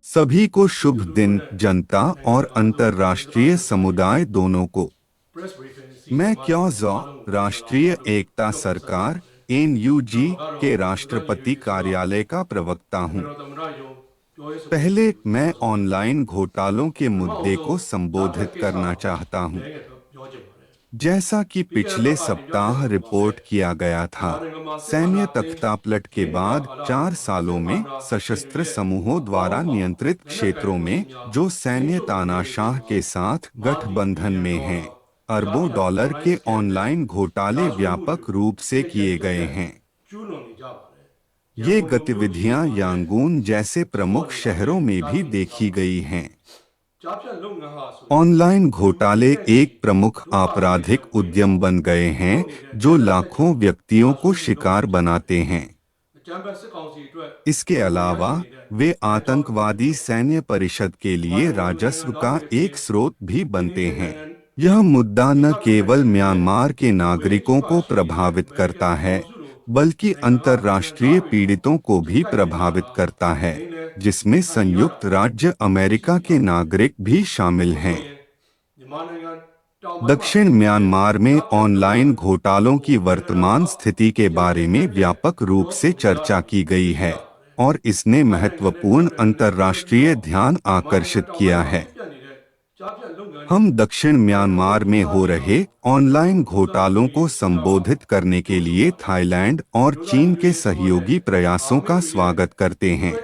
सभी को शुभ दिन, जनता और अंतर्राष्ट्रीय समुदाय दोनों को। मैं क्योंजो राष्ट्रीय एकता सरकार (NUG) के राष्ट्रपति कार्यालय का प्रवक्ता हूं। पहले मैं ऑनलाइन घोटालों के मुद्दे को संबोधित करना चाहता हूं। जैसा कि पिछले सप्ताह रिपोर्ट किया गया था, सैन्य तख्तापलट के बाद 4 सालों में सशस्त्र समूहों द्वारा नियंत्रित क्षेत्रों में जो सैन्य तानाशाह के साथ गठबंधन में हैं, अरबों डॉलर के ऑनलाइन घोटाले व्यापक रूप से किए गए हैं। ये गतिविधियां यांगून जैसे प्रमुख शहरों में भी देखी गई हैं। ऑनलाइन घोटाले एक प्रमुख आपराधिक उद्यम बन गए हैं जो लाखों व्यक्तियों को शिकार बनाते हैं। इसके अलावा वे आतंकवादी सैन्य परिषद के लिए राजस्व का एक स्रोत भी बनते हैं। यह मुद्दा न केवल म्यांमार के नागरिकों को प्रभावित करता है, बल्कि अंतर्राष्ट्रीय पीड़ितों को भी प्रभावित करता है, जिसमें संयुक्त राज्य अमेरिका के नागरिक भी शामिल हैं। दक्षिण म्यांमार में ऑनलाइन घोटालों की वर्तमान स्थिति के बारे में व्यापक रूप से चर्चा की गई है और इसने महत्वपूर्ण अंतर्राष्ट्रीय ध्यान आकर्षित किया है। हम दक्षिण म्यांमार में हो रहे ऑनलाइन घोटालों को संबोधित करने के लिए थाईलैंड और चीन के सहयोगी प्रयासों का स्वागत करते हैं।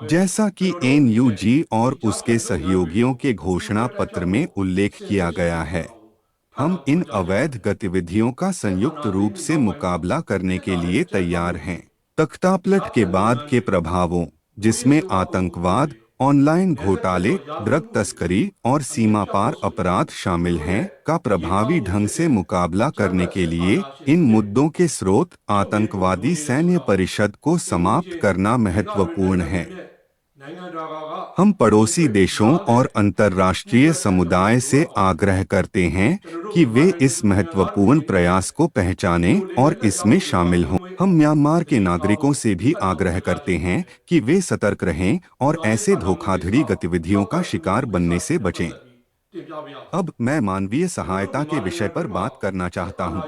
जैसा कि NUG और उसके सहयोगियों के घोषणा पत्र में उल्लेख किया गया है, हम इन अवैध गतिविधियों का संयुक्त रूप से मुकाबला करने के लिए तैयार हैं। तख्तापलट के बाद के प्रभावों, जिसमें आतंकवाद, ऑनलाइन घोटाले, ड्रग तस्करी और सीमा पार अपराध शामिल हैं, का प्रभावी ढंग से मुकाबला करने के लिए इन मुद्दों के स्रोत आतंकवादी सैन्य परिषद को समाप्त करना महत्वपूर्ण है। हम पड़ोसी देशों और अंतर्राष्ट्रीय समुदाय से आग्रह करते हैं कि वे इस महत्वपूर्ण प्रयास को पहचानें और इसमें शामिल हों। हम म्यांमार के नागरिकों से भी आग्रह करते हैं कि वे सतर्क रहें और ऐसे धोखाधड़ी गतिविधियों का शिकार बनने से बचें। अब मैं मानवीय सहायता के विषय पर बात करना चाहता हूं।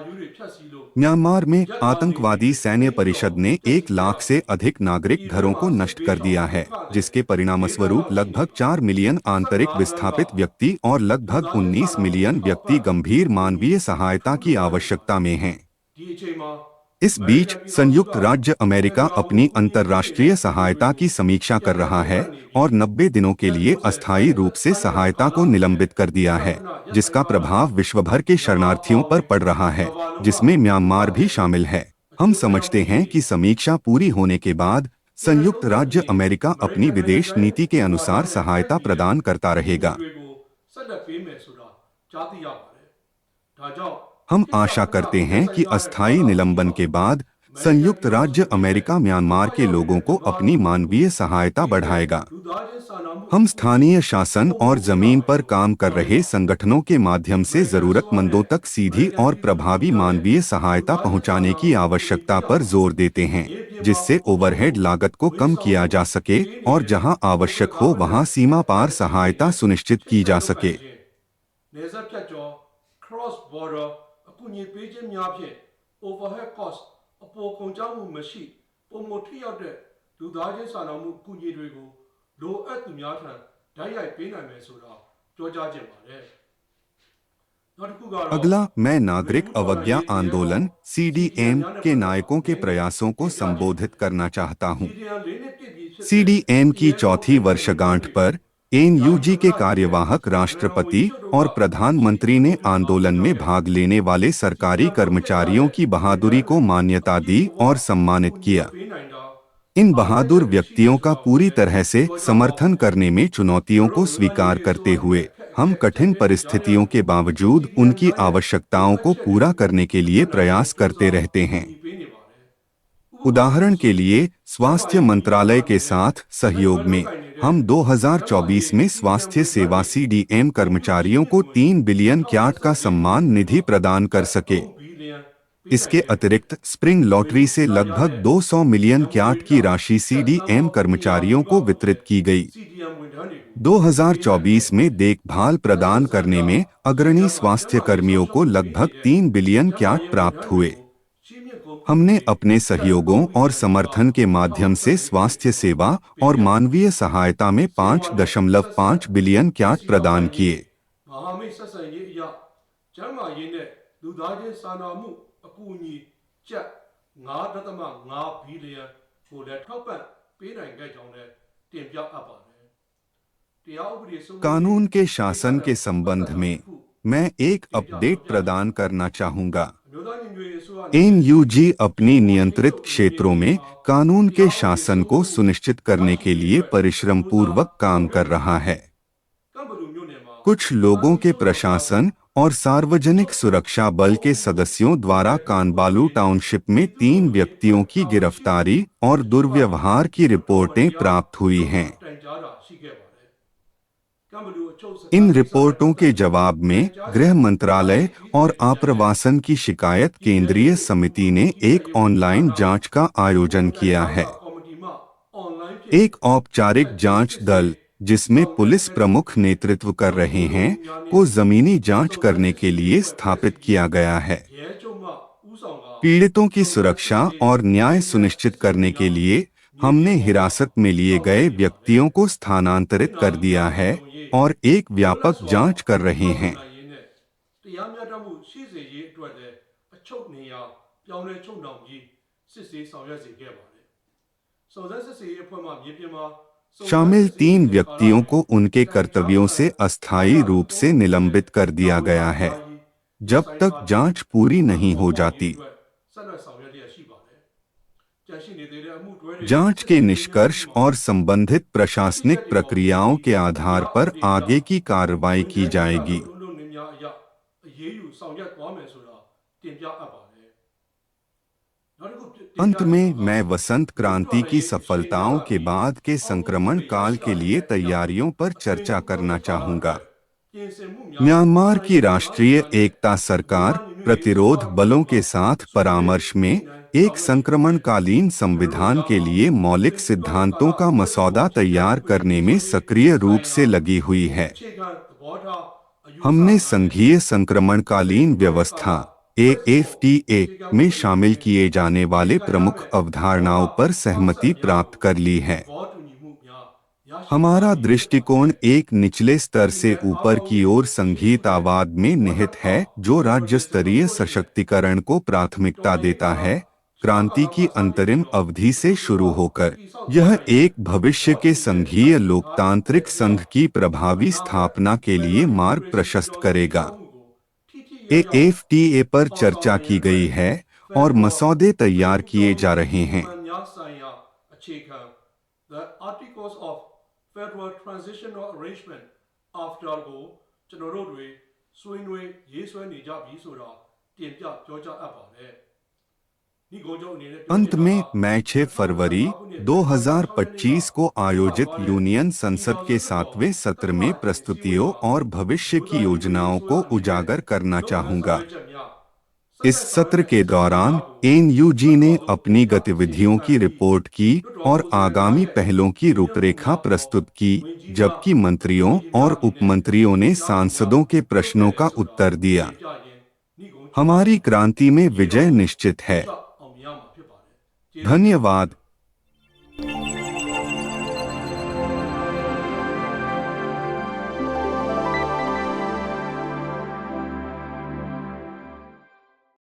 म्यांमार में आतंकवादी सैन्य परिषद ने 1 लाख से अधिक नागरिक घरों को नष्ट कर दिया है, जिसके परिणामस्वरूप लगभग 4 मिलियन आंतरिक विस्थापित व्यक्ति और लगभग 19 मिलियन व्यक्ति गंभीर मानवीय सहायता की आवश्यकता में हैं। इस बीच संयुक्त राज्य अमेरिका अपनी अंतर्राष्ट्रीय सहायता की समीक्षा कर रहा है और 90 दिनों के लिए अस्थायी रूप से सहायता को निलंबित कर दिया है, जिसका प्रभाव विश्व भर के शरणार्थियों पर पड़ रहा है, जिसमें म्यांमार भी शामिल है। हम समझते हैं कि समीक्षा पूरी होने के बाद संयुक्त राज्य अमेरिका अपनी विदेश नीति के अनुसार सहायता प्रदान करता रहेगा। हम आशा करते हैं कि अस्थायी निलंबन के बाद संयुक्त राज्य अमेरिका म्यांमार के लोगों को अपनी मानवीय सहायता बढ़ाएगा। हम स्थानीय शासन और जमीन पर काम कर रहे संगठनों के माध्यम से जरूरतमंदों तक सीधी और प्रभावी मानवीय सहायता पहुंचाने की आवश्यकता पर जोर देते हैं, जिससे ओवरहेड लागत को कम किया जा सके और जहां आवश्यक हो वहां सीमा पार सहायता सुनिश्चित की जा सके। अगला, मैं नागरिक अवज्ञा आंदोलन CDM के नायकों के प्रयासों को संबोधित करना चाहता हूं। CDM की 4वीं वर्षगांठ पर NUG के कार्यवाहक राष्ट्रपति और प्रधानमंत्री ने आंदोलन में भाग लेने वाले सरकारी कर्मचारियों की बहादुरी को मान्यता दी और सम्मानित किया। इन बहादुर व्यक्तियों का पूरी तरह से समर्थन करने में चुनौतियों को स्वीकार करते हुए हम कठिन परिस्थितियों के बावजूद उनकी आवश्यकताओं को पूरा करने के लिए प्रयास करते रहते हैं। उदाहरण के लिए, स्वास्थ्य मंत्रालय के साथ सहयोग में हम 2024 में स्वास्थ्य सेवा CDM कर्मचारियों को 3 बिलियन क्याट का सम्मान निधि प्रदान कर सके। इसके अतिरिक्त स्प्रिंग लॉटरी से लगभग 200 मिलियन क्याट की राशि सीडीएम कर्मचारियों को वितरित की गई। 2024 में देखभाल प्रदान करने में अग्रणी स्वास्थ्य कर्मियों को लगभग 3 बिलियन क्याट प्राप्त हुए। हमने अपने सहयोगों और समर्थन के माध्यम से स्वास्थ्य सेवा और मानवीय सहायता में 5.5 बिलियन क्याट प्रदान किए। မဟာမိတ်ဆက်ဆံရေးအရာကျန်းမာရေးနဲ့လူသားချင်းစာနာမှုအကူအညီကျပ်9.5 ဘီလီယံကိုလည်းထောက်ပံ့ပေးနိုင်ခဲ့ကြောင်းလည်းတင်ပြအပ်ပါတယ်။တရားဥပဒေစိုးမိုး कानून के शासन के संबंध में मैं एक अपडेट प्रदान करना चाहूंगा। အမျိုးသားညီညွတ်ရေးအစိုးရ एनयूजी अपनी नियंत्रित क्षेत्रों में कानून के शासन को सुनिश्चित करने के लिए परिश्रम पूर्वक काम कर रहा है। ကံဘလူမြို့နယ်မှာ कुछ लोगों के प्रशासन और सार्वजनिक सुरक्षा बल के सदस्यों द्वारा कानबालू टाउनशिप में 3 व्यक्तियों की गिरफ्तारी और दुर्व्यवहार की रिपोर्टें प्राप्त हुई हैं। တိုင်ကြားတာရှိခဲ့ပါတယ်။ကံဘလူအချုပ်စခန်း इन रिपोर्टों के जवाब में गृह मंत्रालय और आप्रवासन की शिकायत केंद्रीय समिति ने एक ऑनलाइन जांच का आयोजन किया है। ကော်မတီမှ online ဖြင့် एक औपचारिक जांच दल जिसमें पुलिस प्रमुख नेतृत्व कर रहे हैं को जमीनी जांच करने के लिए स्थापित किया गया है। ရဲချုပ်မှဦးဆောင်က पीड़ितों की सुरक्षा और न्याय सुनिश्चित करने के लिए हमने हिरासत में लिए गए व्यक्तियों को स्थानांतरित कर दिया है और एक व्यापक जांच कर रहे हैं। တရားမျှတမှုရှိစေရေးအတွက်လည်းအချုပ်နေရာပြောင်းလဲချုပ်နှောင်ပြီးစစ်ဆေးဆောင်ရွက်စေခဲ့ပါတယ်။စုံစမ်းစစ်ဆေးရေးအဖွဲ့မှမြေပြင်မှာ शामिल 3 व्यक्तियों को उनके कर्तव्यों से अस्थायी रूप से निलंबित कर दिया गया है जब तक जांच पूरी नहीं हो जाती। ဆက်လက်ဆောင်ရွက်လျက်ရှိပါတယ်။ကြန့်ရှိနေသေးတဲ့အမှုတွဲတွေ जांच के निष्कर्ष और संबंधित प्रशासनिक प्रक्रियाओं के आधार पर आगे की कार्रवाई की जाएगी। လုံးလုံးနေများအရအရေးယူဆောင်ရွက်သွားမယ်ဆိုတာတင်ပြအပ်ပါတယ်။ နောက်တစ်ခု अंत में मैं वसंत क्रांति की सफलताओं के बाद के संक्रमण काल के लिए तैयारियों पर चर्चा करना चाहूंगा। ပြင်ဆင်မှုများ म्यांमार की राष्ट्रीय एकता सरकार प्रतिरोध बलों के साथ परामर्श में एक संक्रमणकालीन संविधान के लिए मौलिक सिद्धांतों का मसौदा तैयार करने में सक्रिय रूप से लगी हुई है। အခြေခံသဘောထားအယူ हमने संघीय संक्रमणकालीन व्यवस्था AFTA में शामिल किए जाने वाले प्रमुख अवधारणाओं पर सहमति प्राप्त कर ली है। သဘောတူညီမှုများရရှိ हमारा दृष्टिकोण एक निचले स्तर से ऊपर की ओर संघीयतावाद में निहित है जो राज्य स्तरीय सशक्तिकरण को प्राथमिकता देता है। क्रांति की अंतरिम अवधि से शुरू होकर यह एक भविष्य के संघीय लोकतांत्रिक संघ की प्रभावी स्थापना के लिए मार्ग प्रशस्त करेगा। AFTA पर चर्चा की गई है और मसौदे तैयार किए जा रहे हैं। များဆိုင်ရာအခြေခံ The Articles of Federal Transitional Arrangement After ကိုကျွန်တော်တို့တွေဆွေးနွေးရေးဆွဲနေကြပြီဆိုတာတင်ပြပြောကြားအပ်ပါတယ်။ဒီကုန်းချုပ်အနေနဲ့ अंत में मैं 6 फरवरी 2025 को आयोजित यूनियन संसद के 7वें सत्र में प्रस्तुतियों और भविष्य की योजनाओं को उजागर करना चाहूंगा। इस सत्र के दौरान एनयूजी ने अपनी गतिविधियों की रिपोर्ट की और आगामी पहलों की रूपरेखा प्रस्तुत की, जबकि मंत्रियों और उपमंत्रियों ने सांसदों के प्रश्नों का उत्तर दिया। हमारी क्रांति में विजय निश्चित है। အောင်မြင်ရမှာဖြစ်ပါတယ်။ धन्यवाद।